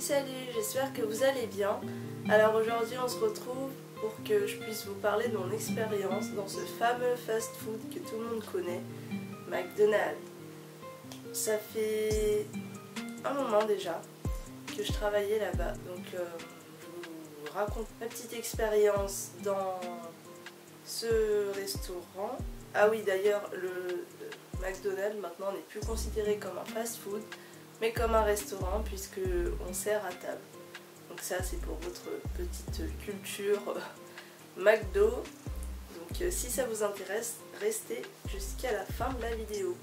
Salut, j'espère que vous allez bien. Alors aujourd'hui on se retrouve pour que je puisse vous parler de mon expérience dans ce fameux fast-food que tout le monde connaît, McDonald's. Ça fait un moment déjà que je travaillais là-bas, donc je vous raconte ma petite expérience dans ce restaurant. Ah oui, d'ailleurs le McDonald's maintenant n'est plus considéré comme un fast-food, mais comme un restaurant puisque on sert à table. Donc ça c'est pour votre petite culture McDo. Donc si ça vous intéresse, restez jusqu'à la fin de la vidéo.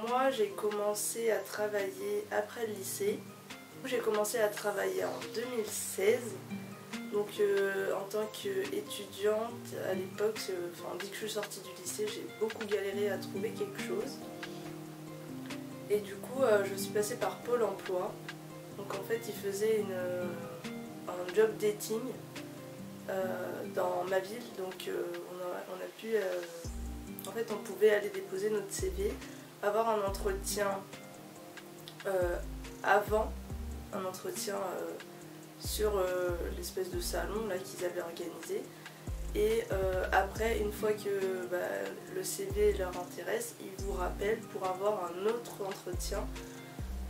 Moi j'ai commencé à travailler après le lycée. J'ai commencé à travailler en 2016. Donc en tant qu'étudiante à l'époque, dès que je suis sortie du lycée, j'ai beaucoup galéré à trouver quelque chose. Et du coup je suis passée par Pôle emploi. Donc en fait ils faisaient un job dating dans ma ville. Donc on a pu, en fait on pouvait aller déposer notre CV, avoir un entretien avant, un entretien sur l'espèce de salon là qu'ils avaient organisé. Et après, une fois que le CV leur intéresse, ils vous rappellent pour avoir un autre entretien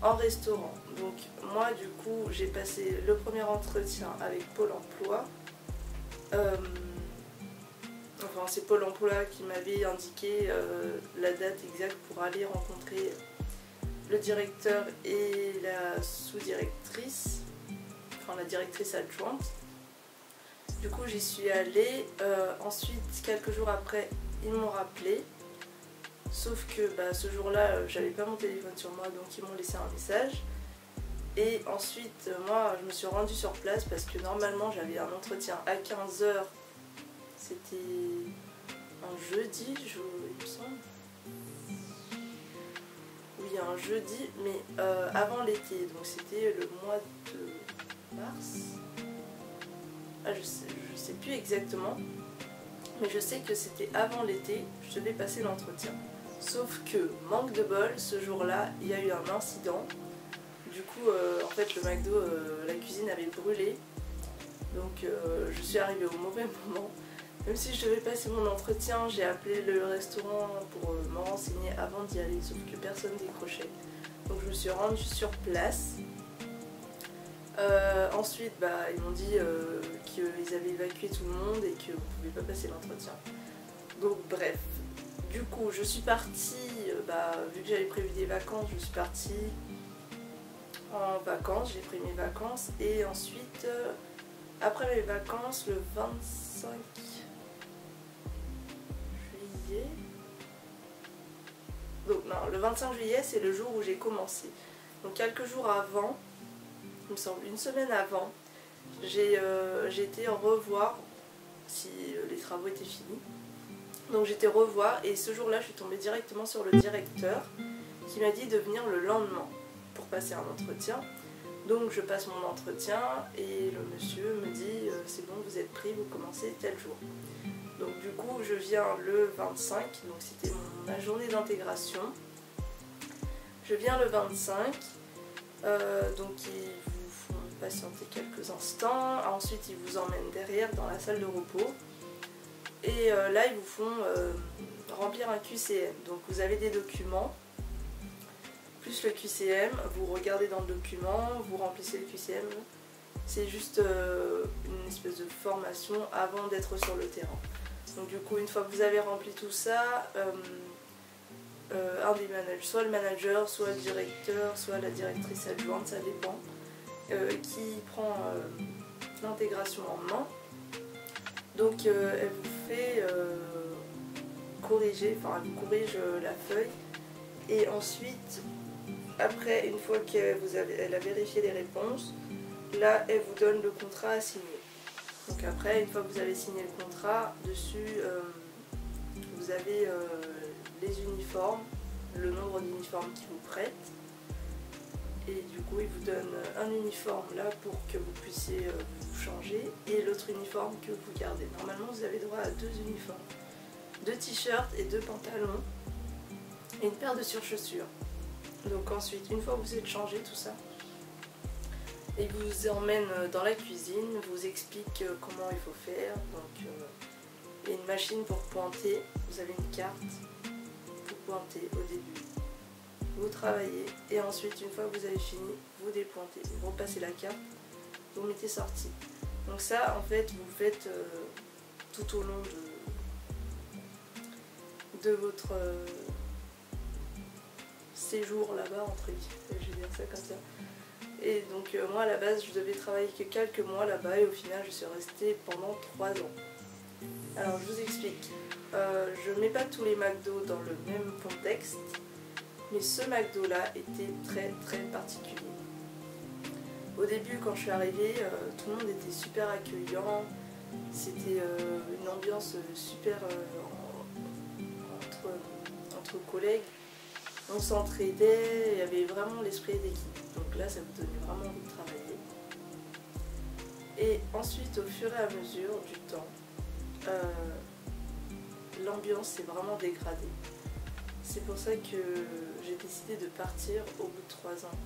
en restaurant. Donc moi du coup j'ai passé le premier entretien avec Pôle emploi. Enfin c'est Pôle emploi qui m'avait indiqué la date exacte pour aller rencontrer le directeur et la sous-directrice, enfin la directrice adjointe. Du coup j'y suis allée, ensuite quelques jours après ils m'ont rappelé, sauf que ce jour-là j'avais pas mon téléphone sur moi, donc ils m'ont laissé un message. Et ensuite moi je me suis rendue sur place parce que normalement j'avais un entretien à 15 h, c'était un jeudi, il me semble. Oui, un jeudi, mais avant l'été, donc c'était le mois de mars. Ah, je sais plus exactement, mais je sais que c'était avant l'été, je devais passer l'entretien. Sauf que, manque de bol, ce jour-là, il y a eu un incident. Du coup, en fait, le McDo, la cuisine avait brûlé. Donc, je suis arrivée au mauvais moment. Même si je devais passer mon entretien, j'ai appelé le restaurant pour me renseigner avant d'y aller, sauf que personne décrochait. Donc, je me suis rendue sur place. Ensuite ils m'ont dit qu'ils avaient évacué tout le monde et qu'on ne pouvait pas passer l'entretien. Donc bref, du coup je suis partie, vu que j'avais prévu des vacances, je suis partie en vacances, j'ai pris mes vacances. Et ensuite après mes vacances, le 25 juillet, donc non, le 25 juillet c'est le jour où j'ai commencé. Donc quelques jours avant, il me semble une semaine avant, j'ai été revoir si les travaux étaient finis. Donc j'étais revoir et ce jour-là je suis tombée directement sur le directeur qui m'a dit de venir le lendemain pour passer un entretien. Donc je passe mon entretien et le monsieur me dit c'est bon, vous êtes pris, vous commencez tel jour. Donc du coup je viens le 25, donc c'était ma journée d'intégration. Je viens le 25, donc ils vous font patienter quelques instants, ensuite ils vous emmènent derrière dans la salle de repos et là ils vous font remplir un QCM. Donc vous avez des documents plus le QCM, vous regardez dans le document, vous remplissez le QCM. C'est juste une espèce de formation avant d'être sur le terrain. Donc du coup une fois que vous avez rempli tout ça, un des managers, soit le manager, soit le directeur, soit la directrice adjointe, ça dépend, qui prend l'intégration en main. Donc elle vous fait corriger, enfin elle vous corrige la feuille. Et ensuite, après, une fois qu'elle a vérifié les réponses, là elle vous donne le contrat à signer. Donc après, une fois que vous avez signé le contrat, dessus vous avez les uniformes, le nombre d'uniformes qu'ils vous prêtent. Et du coup, ils vous donnent un uniforme là pour que vous puissiez vous changer et l'autre uniforme que vous gardez. Normalement, vous avez droit à 2 uniformes, 2 t-shirts et 2 pantalons et une paire de surchaussures. Donc ensuite, une fois que vous êtes changé tout ça, Et il vous emmène dans la cuisine, vous explique comment il faut faire. Donc il y a une machine pour pointer, vous avez une carte, vous pointez au début, vous travaillez et ensuite une fois que vous avez fini, vous dépointez, vous repassez la carte, vous mettez sortie. Donc ça en fait vous le faites tout au long de votre séjour là-bas, entre guillemets, je vais dire ça comme ça. Et donc moi à la base je devais travailler que quelques mois là-bas et au final je suis restée pendant 3 ans. Alors je vous explique, je mets pas tous les McDo dans le même contexte, mais ce McDo là était très très particulier. Au début quand je suis arrivée, tout le monde était super accueillant, c'était une ambiance super entre collègues. On s'entraidait, il y avait vraiment l'esprit d'équipe. Donc là, ça me donnait vraiment envie de travailler. Et ensuite, au fur et à mesure du temps, l'ambiance s'est vraiment dégradée. C'est pour ça que j'ai décidé de partir au bout de 3 ans.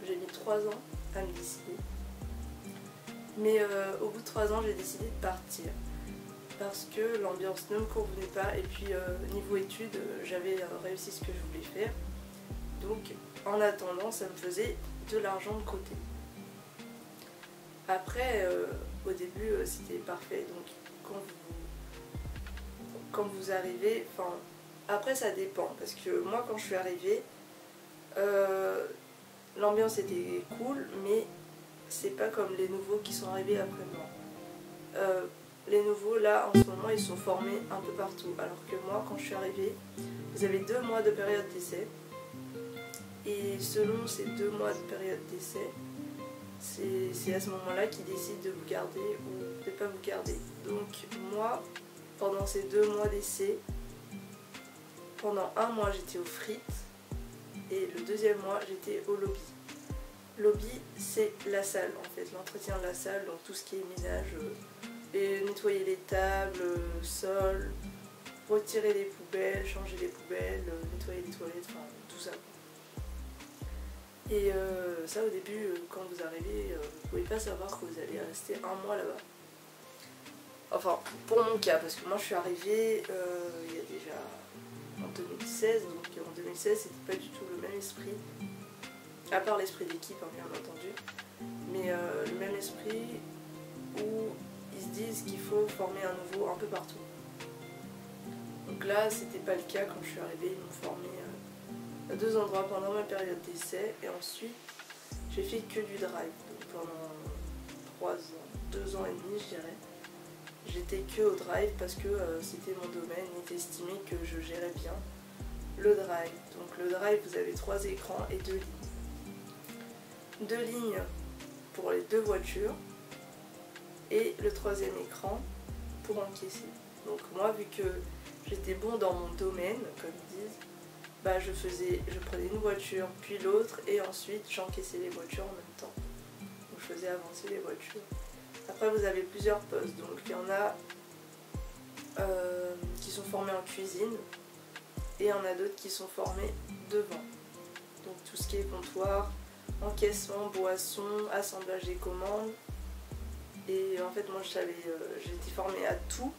J'ai mis 3 ans à me décider. Mais au bout de 3 ans, j'ai décidé de partir. Parce que l'ambiance ne me convenait pas et puis niveau études j'avais réussi ce que je voulais faire, donc en attendant ça me faisait de l'argent de côté. Après au début c'était parfait, donc quand vous arrivez, enfin après ça dépend parce que moi quand je suis arrivée l'ambiance était cool, mais c'est pas comme les nouveaux qui sont arrivés après moi. Les nouveaux là en ce moment ils sont formés un peu partout, alors que moi quand je suis arrivée vous avez 2 mois de période d'essai et selon ces 2 mois de période d'essai c'est à ce moment là qu'ils décident de vous garder ou de ne pas vous garder. Donc moi pendant ces 2 mois d'essai, pendant 1 mois j'étais aux frites et le 2e mois j'étais au lobby. Lobby c'est la salle en fait, l'entretien de la salle, donc tout ce qui est ménage, et nettoyer les tables, le sol, retirer les poubelles, changer les poubelles, nettoyer les toilettes, enfin tout ça. Et ça au début, quand vous arrivez, vous pouvez pas savoir que vous allez rester 1 mois là-bas. Enfin, pour mon cas, parce que moi je suis arrivée il y a déjà en 2016, donc en 2016 c'était pas du tout le même esprit, à part l'esprit d'équipe hein, bien entendu, mais le même esprit où ils se disent qu'il faut former un nouveau un peu partout. Donc là, c'était pas le cas quand je suis arrivée, ils m'ont formé à 2 endroits pendant ma période d'essai et ensuite j'ai fait que du drive. Donc pendant 3 ans, 2 ans et demi je dirais, j'étais que au drive parce que c'était mon domaine, il était estimé que je gérais bien le drive. Donc le drive, vous avez 3 écrans et 2 lignes. 2 lignes pour les 2 voitures et le 3e écran pour encaisser. Donc moi vu que j'étais bon dans mon domaine comme ils disent, bah je prenais une voiture puis l'autre et ensuite j'encaissais les voitures en même temps. Donc je faisais avancer les voitures. Après vous avez plusieurs postes, donc il y en a qui sont formés en cuisine et il y en a d'autres qui sont formés devant. Donc tout ce qui est comptoir, encaissement, boisson, assemblage des commandes. Et en fait moi j'étais formée à tout,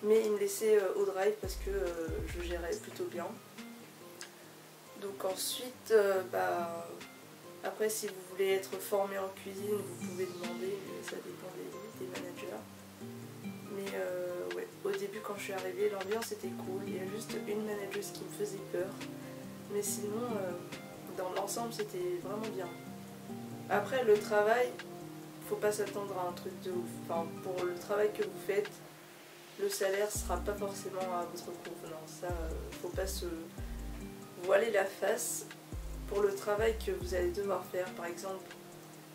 mais ils me laissaient au drive parce que je gérais plutôt bien. Donc ensuite après si vous voulez être formé en cuisine vous pouvez demander, mais ça dépend des managers. Mais ouais, au début quand je suis arrivée l'ambiance était cool, il y a juste une manageuse qui me faisait peur, mais sinon dans l'ensemble c'était vraiment bien. Après le travail, faut pas s'attendre à un truc de ouf. Enfin, pour le travail que vous faites, le salaire sera pas forcément à votre convenance. Ça, faut pas se voiler la face. Pour le travail que vous allez devoir faire, par exemple,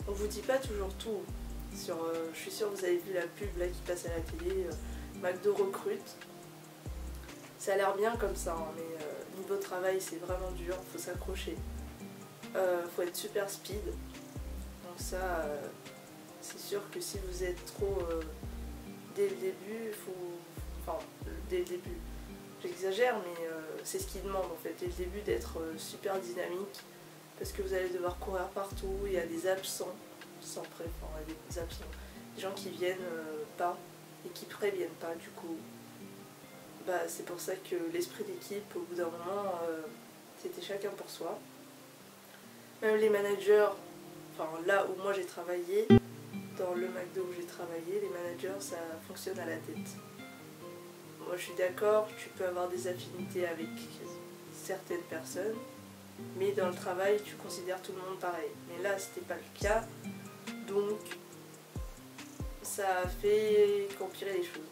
on vous dit pas toujours tout. Je suis sûre que vous avez vu la pub là qui passe à la télé, McDo recrute. Ça a l'air bien comme ça, hein, mais niveau travail c'est vraiment dur, faut s'accrocher. Faut être super speed. Donc ça, c'est sûr que si vous êtes trop dès le début, dès le début, j'exagère, mais c'est ce qu'ils demandent en fait, dès le début d'être super dynamique, parce que vous allez devoir courir partout, il y a des absents, sans enfin, il y a des absents, des gens qui viennent pas et qui préviennent pas du coup. Bah, c'est pour ça que l'esprit d'équipe, au bout d'un moment, c'était chacun pour soi. Même les managers, enfin là où moi j'ai travaillé, dans le McDo où j'ai travaillé, les managers ça fonctionne à la tête. Moi je suis d'accord, tu peux avoir des affinités avec certaines personnes, mais dans le travail tu considères tout le monde pareil. Mais là c'était pas le cas, donc ça a fait qu'empirer les choses.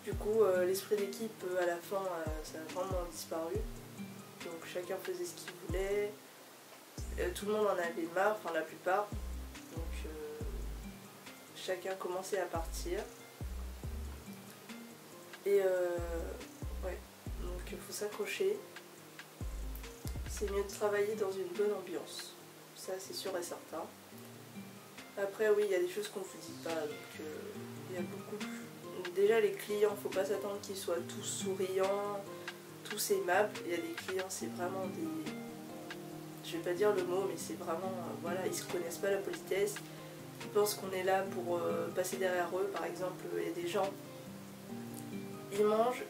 Du coup l'esprit d'équipe à la fin ça a vraiment disparu. Donc chacun faisait ce qu'il voulait, tout le monde en avait marre, enfin la plupart. Donc chacun commençait à partir. Et ouais, donc il faut s'accrocher. C'est mieux de travailler dans une bonne ambiance. Ça c'est sûr et certain. Après oui, il y a des choses qu'on ne vous dit pas. Donc il y a beaucoup. Déjà les clients, faut pas s'attendre qu'ils soient tous souriants, tous aimables. Il y a des clients, c'est vraiment des... Je vais pas dire le mot, mais c'est vraiment... voilà, ils se connaissent pas la politesse. Ils pensent qu'on est là pour passer derrière eux. Par exemple, il y a des gens... Ils mangent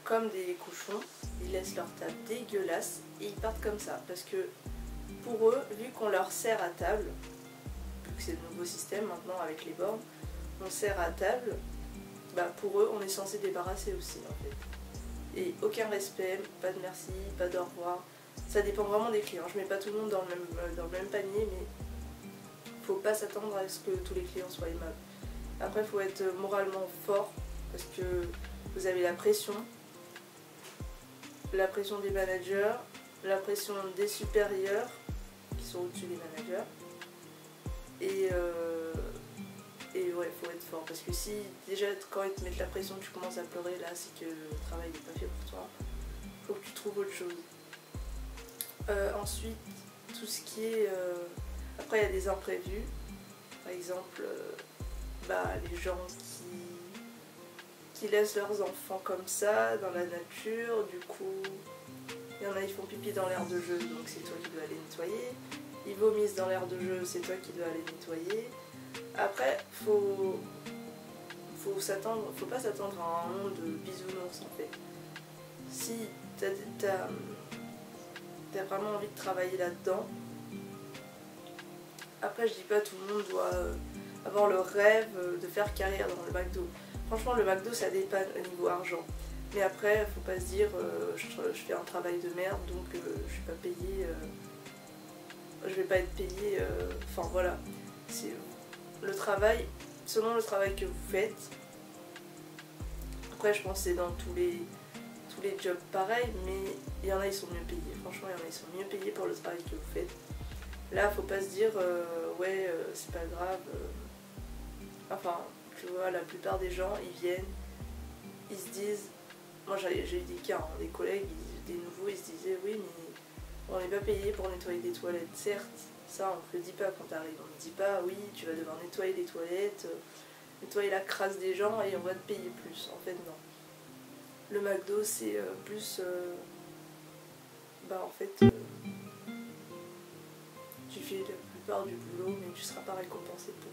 comme des cochons, ils laissent leur table dégueulasse et ils partent comme ça. Parce que pour eux, vu qu'on leur sert à table, vu que c'est le nouveau système maintenant avec les bornes, on sert à table, bah pour eux on est censé débarrasser aussi en fait. Et aucun respect, pas de merci, pas d'au revoir. Ça dépend vraiment des clients. Je mets pas tout le monde dans le même panier, mais faut pas s'attendre à ce que tous les clients soient aimables. Après, faut être moralement fort parce que vous avez la pression des managers, la pression des supérieurs qui sont au-dessus des managers. Et ouais, faut être fort parce que si déjà quand ils te mettent la pression, tu commences à pleurer, là c'est que le travail n'est pas fait pour toi. Faut que tu trouves autre chose. Ensuite, tout ce qui est... Après, il y a des imprévus. Par exemple, les gens qui laissent leurs enfants comme ça, dans la nature. Du coup, il y en a, ils font pipi dans l'aire de jeu, donc c'est toi qui dois aller nettoyer. Ils vomissent dans l'aire de jeu, c'est toi qui dois aller nettoyer. Après, faut pas s'attendre à un monde de bisounours en fait. Si t'as vraiment envie de travailler là-dedans. Après, je dis pas tout le monde doit avoir le rêve de faire carrière dans le McDo. Franchement, le McDo ça dépanne au niveau argent. Mais après, faut pas se dire je fais un travail de merde donc je suis pas payé. Je vais pas être payé. Enfin voilà. C'est le travail, selon le travail que vous faites. Après, je pense que c'est dans tous les jobs pareils, mais il y en a ils sont mieux payés. Franchement, il y en a ils sont mieux payés pour le travail que vous faites. Là, faut pas se dire ouais, c'est pas grave. Enfin, tu vois, la plupart des gens, ils viennent, ils se disent. Moi, j'ai eu des cas, hein, des collègues, des nouveaux, ils se disaient oui, mais on n'est pas payé pour nettoyer des toilettes. Certes, ça, on te le dit pas quand t'arrives. On ne dit pas oui, tu vas devoir nettoyer les toilettes, nettoyer la crasse des gens et on va te payer plus. En fait, non. Le McDo, c'est plus. Tu fais la plupart du boulot, mais tu ne seras pas récompensé pour.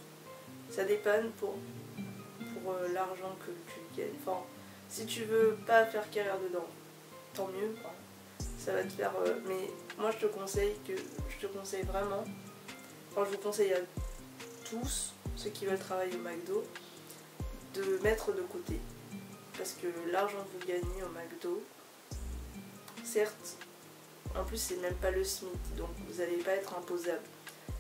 Ça dépanne pour l'argent que tu gagnes. Enfin, si tu veux pas faire carrière dedans, tant mieux. Hein. Ça va te faire. Mais moi, je te conseille vraiment. Enfin, je vous conseille à tous ceux qui veulent travailler au McDo de mettre de côté. Parce que l'argent que vous gagnez au McDo, certes, en plus c'est même pas le SMIC, donc vous n'allez pas être imposable.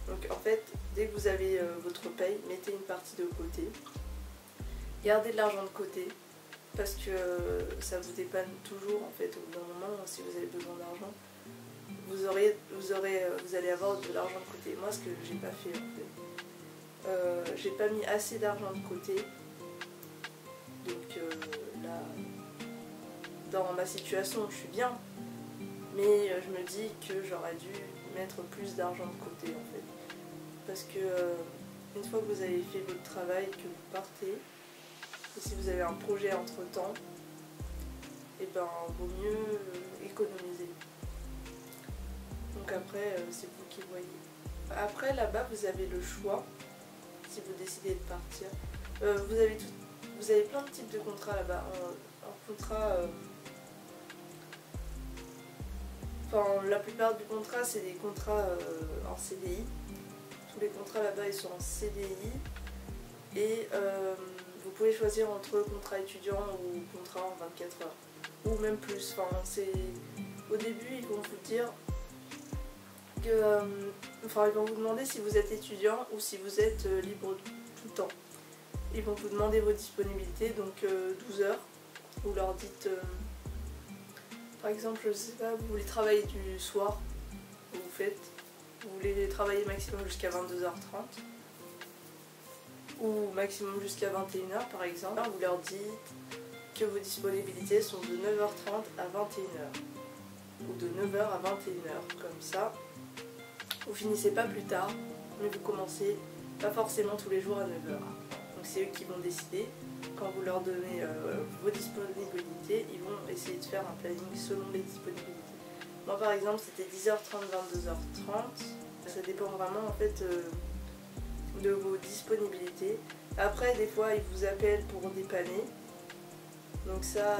Donc en fait, dès que vous avez votre paye, mettez une partie de côté. Gardez de l'argent de côté, parce que ça vous dépanne toujours en fait. Au bout d'un moment, si vous avez besoin d'argent, vous allez avoir de l'argent de côté. Moi, ce que j'ai pas fait en fait, j'ai pas mis assez d'argent de côté. Donc là, dans ma situation, je suis bien. Mais je me dis que j'aurais dû mettre plus d'argent de côté en fait. Parce que une fois que vous avez fait votre travail, que vous partez, et si vous avez un projet entre temps, et ben vaut mieux économiser. Donc donc après c'est vous qui voyez. Après là-bas vous avez le choix si vous décidez de partir. Vous avez plein de types de contrats là-bas. Un contrat, enfin la plupart du contrat c'est des contrats en CDI. Tous les contrats là-bas ils sont en CDI et vous pouvez choisir entre contrat étudiant ou contrat en 24 heures ou même plus. Enfin, au début ils vont vous dire que, ils vont vous demander si vous êtes étudiant ou si vous êtes libre tout le temps. Ils vont vous demander vos disponibilités, donc 12 heures. Vous leur dites, par exemple, je sais pas, vous voulez travailler du soir, vous voulez travailler maximum jusqu'à 22h30 ou maximum jusqu'à 21h par exemple. Vous leur dites que vos disponibilités sont de 9h30 à 21h ou de 9h à 21h, comme ça. Vous finissez pas plus tard, mais vous commencez pas forcément tous les jours à 9h. Donc c'est eux qui vont décider. Quand vous leur donnez vos disponibilités, ils vont essayer de faire un planning selon les disponibilités. Moi par exemple c'était 10h30, 22h30. Ça dépend vraiment en fait de vos disponibilités. Après des fois ils vous appellent pour dépanner. Donc ça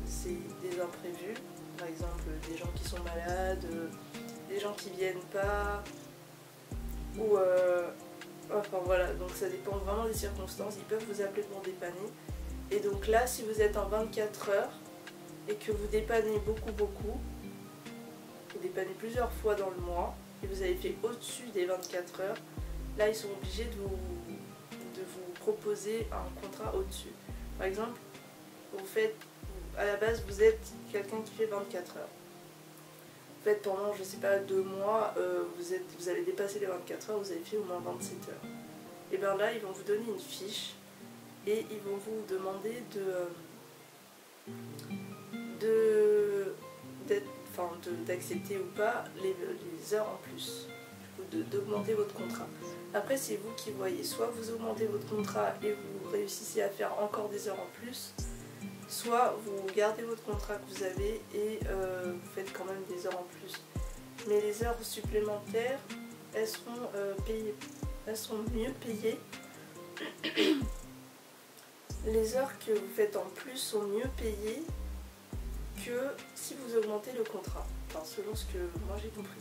c'est des imprévus. Par exemple des gens qui sont malades, des gens qui viennent pas, ou enfin voilà, donc ça dépend vraiment des circonstances. Ils peuvent vous appeler pour dépanner. Et donc là si vous êtes en 24 heures et que vous dépannez beaucoup, vous dépannez plusieurs fois dans le mois et vous avez fait au-dessus des 24 heures, là ils sont obligés de vous proposer un contrat au-dessus. Par exemple, à la base vous êtes quelqu'un qui fait 24 heures. En fait, pendant, je sais pas, 2 mois, vous avez dépassé les 24 heures, vous avez fait au moins 27 heures. Et bien là, ils vont vous donner une fiche et ils vont vous demander d'accepter ou pas les heures en plus, d'augmenter votre contrat. Après, c'est vous qui voyez, soit vous augmentez votre contrat et vous réussissez à faire encore des heures en plus, soit vous gardez votre contrat que vous avez et vous faites quand même des heures en plus. Mais les heures supplémentaires, elles seront payées. Elles seront mieux payées. Les heures que vous faites en plus sont mieux payées que si vous augmentez le contrat. Enfin, selon ce que moi j'ai compris.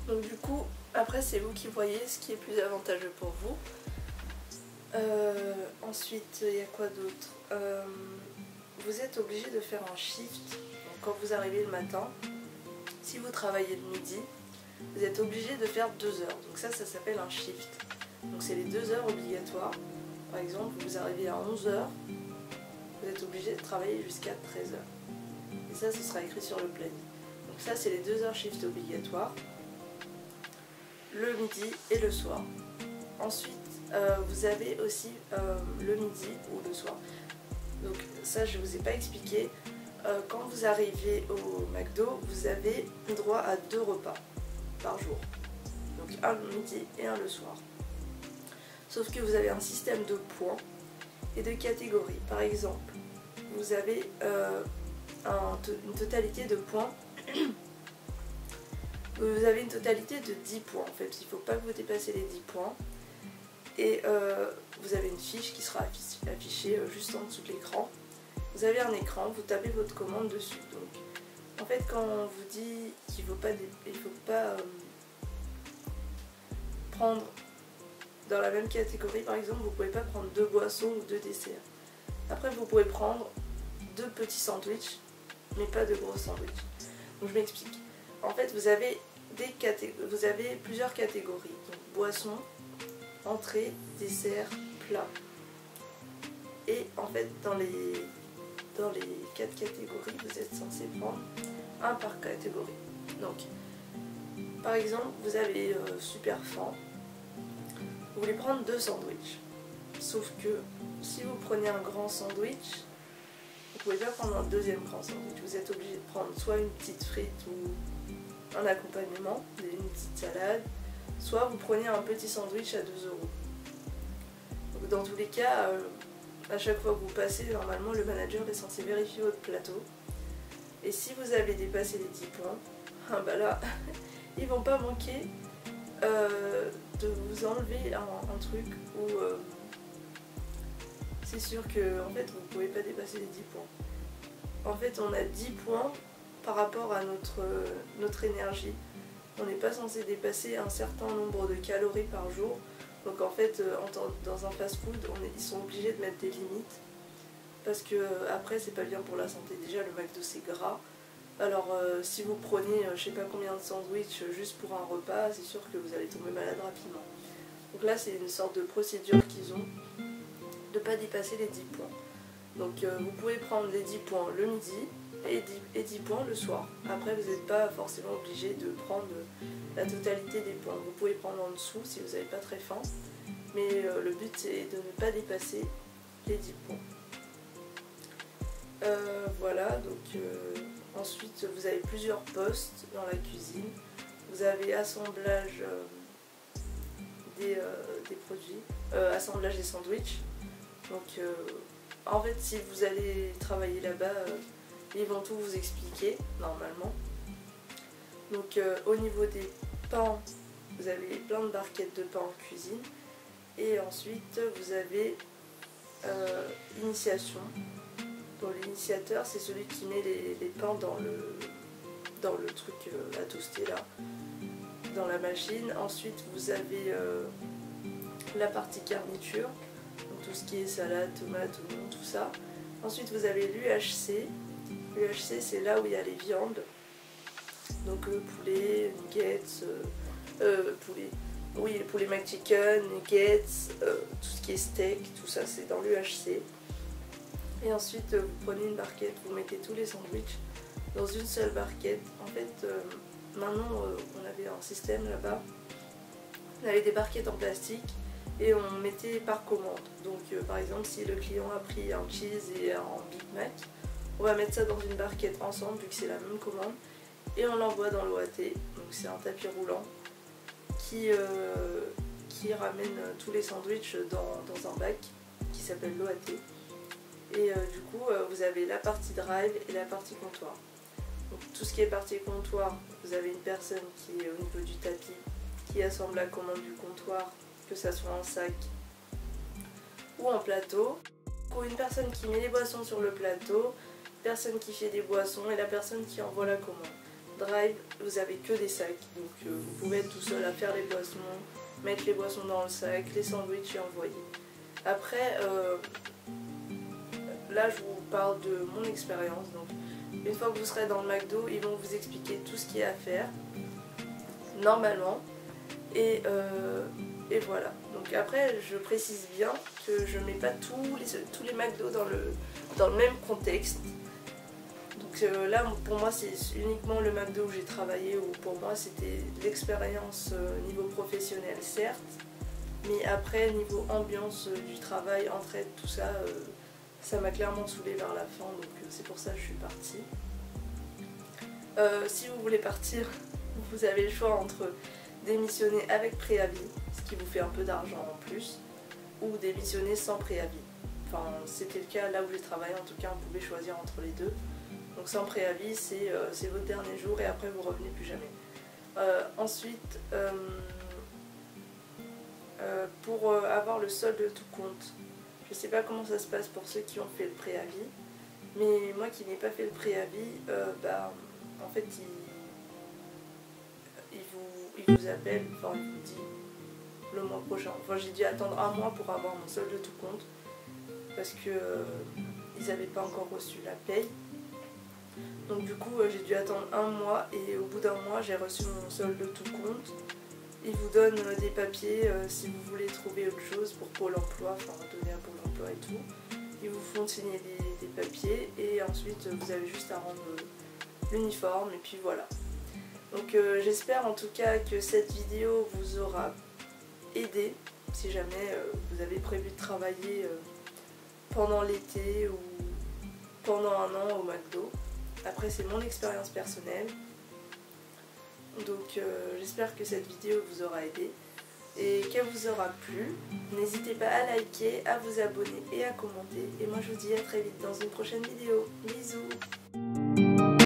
Donc du coup, après c'est vous qui voyez ce qui est plus avantageux pour vous. Ensuite, il y a quoi d'autre? Vous êtes obligé de faire un shift. Donc, quand vous arrivez le matin, si vous travaillez le midi, vous êtes obligé de faire 2 heures. Donc ça s'appelle un shift. Donc c'est les 2 heures obligatoires. Par exemple, vous arrivez à 11 heures, vous êtes obligé de travailler jusqu'à 13 heures. Et ça, ce sera écrit sur le planning. Donc ça, c'est les 2 heures shift obligatoires, le midi et le soir. Ensuite, vous avez aussi le midi ou le soir. Donc ça je ne vous ai pas expliqué. Quand vous arrivez au McDo, vous avez droit à 2 repas par jour. Donc un le midi et un le soir. Sauf que vous avez un système de points et de catégories. Par exemple, vous avez une totalité de points. Vous avez une totalité de 10 points en fait. Il ne faut pas que vous dépassez les 10 points. Et vous avez une fiche qui sera affichée juste en dessous de l'écran. Vous avez un écran, vous tapez votre commande dessus. Donc, en fait, quand on vous dit qu'il ne faut pas prendre dans la même catégorie, par exemple, vous ne pouvez pas prendre 2 boissons ou 2 desserts. Après, vous pouvez prendre 2 petits sandwichs, mais pas de gros sandwichs. Donc, je m'explique. En fait, vous avez plusieurs catégories. Donc, boissons, entrée, dessert, plat. Et en fait, dans les 4 catégories, vous êtes censé prendre un par catégorie. Donc, par exemple, vous avez super faim, vous voulez prendre 2 sandwichs. Sauf que si vous prenez un grand sandwich, vous ne pouvez pas prendre un deuxième grand sandwich. Vous êtes obligé de prendre soit une petite frite ou un accompagnement, une petite salade, soit vous prenez un petit sandwich à 2 €. Donc dans tous les cas, à chaque fois que vous passez, normalement le manager est censé vérifier votre plateau. Et si vous avez dépassé les 10 points, ah bah là, ils vont pas manquer de vous enlever un truc où c'est sûr que en fait vous pouvez pas dépasser les 10 points. En fait on a 10 points par rapport à notre énergie. On n'est pas censé dépasser un certain nombre de calories par jour. Donc en fait dans un fast food ils sont obligés de mettre des limites. Parce que après c'est pas bien pour la santé. Déjà le McDo c'est gras. Alors si vous prenez je sais pas combien de sandwichs juste pour un repas, c'est sûr que vous allez tomber malade rapidement. Donc là c'est une sorte de procédure qu'ils ont de ne pas dépasser les 10 points. Donc vous pouvez prendre les 10 points le midi et 10 points le soir. Après vous n'êtes pas forcément obligé de prendre la totalité des points. Vous pouvez prendre en dessous si vous n'avez pas très faim. Mais le but c'est de ne pas dépasser les 10 points. Voilà, donc ensuite vous avez plusieurs postes dans la cuisine. Vous avez assemblage des produits, assemblage des sandwichs. Donc en fait si vous allez travailler là-bas, ils vont tout vous expliquer normalement. Donc au niveau des pains, vous avez plein de barquettes de pain en cuisine. Et ensuite vous avez l'initiation. Donc l'initiateur c'est celui qui met les pains dans le truc à toaster là, dans la machine. Ensuite vous avez la partie garniture, donc tout ce qui est salade, tomate, oignon, tout ça. Ensuite vous avez l'UHC. L'UHC c'est là où il y a les viandes. Donc poulet, nuggets, poulet McChicken, nuggets, tout ce qui est steak, tout ça c'est dans l'UHC. Et ensuite vous prenez une barquette, vous mettez tous les sandwichs dans une seule barquette. En fait maintenant on avait un système là-bas, on avait des barquettes en plastique et on mettait par commande. Donc par exemple si le client a pris un cheese et un Big Mac, on va mettre ça dans une barquette ensemble vu que c'est la même commande et on l'envoie dans l'OAT. Donc c'est un tapis roulant qui ramène tous les sandwichs dans un bac qui s'appelle l'OAT. Et du coup vous avez la partie drive et la partie comptoir. Donc tout ce qui est partie comptoir, vous avez une personne qui est au niveau du tapis qui assemble la commande du comptoir, que ça soit en sac ou en plateau. Ou une personne qui met les boissons sur le plateau, personne qui fait des boissons et la personne qui envoie la commande. Drive, vous avez que des sacs, donc vous pouvez être tout seul à faire les boissons, mettre les boissons dans le sac, les sandwichs et envoyer. Après, là je vous parle de mon expérience. Donc une fois que vous serez dans le McDo, ils vont vous expliquer tout ce qu'il y a à faire normalement et voilà. Donc après je précise bien que je ne mets pas tous les McDo dans le même contexte. Donc là pour moi c'est uniquement le McDo où j'ai travaillé, où pour moi c'était l'expérience niveau professionnel certes, mais après niveau ambiance du travail, entraide, tout ça, ça m'a clairement saoulée vers la fin, donc c'est pour ça que je suis partie. Si vous voulez partir, vous avez le choix entre démissionner avec préavis, ce qui vous fait un peu d'argent en plus, ou démissionner sans préavis. Enfin c'était le cas là où j'ai travaillé, en tout cas on pouvait choisir entre les deux. Donc sans préavis c'est votre dernier jour et après vous revenez plus jamais. Ensuite pour avoir le solde de tout compte, je sais pas comment ça se passe pour ceux qui ont fait le préavis, mais moi qui n'ai pas fait le préavis, en fait il vous appelle, enfin il vous dit le mois prochain. Enfin j'ai dû attendre un mois pour avoir mon solde de tout compte parce que ils n'avaient pas encore reçu la paye. Donc du coup j'ai dû attendre un mois et au bout d'un mois j'ai reçu mon solde de tout compte. Ils vous donnent des papiers si vous voulez trouver autre chose pour Pôle emploi, enfin donner à Pôle emploi et tout. Ils vous font signer des papiers et ensuite vous avez juste à rendre l'uniforme et puis voilà. Donc j'espère en tout cas que cette vidéo vous aura aidé si jamais vous avez prévu de travailler pendant l'été ou pendant un an au McDo. Après c'est mon expérience personnelle. Donc j'espère que cette vidéo vous aura aidé et qu'elle vous aura plu. N'hésitez pas à liker, à vous abonner et à commenter. Et moi je vous dis à très vite dans une prochaine vidéo. Bisous!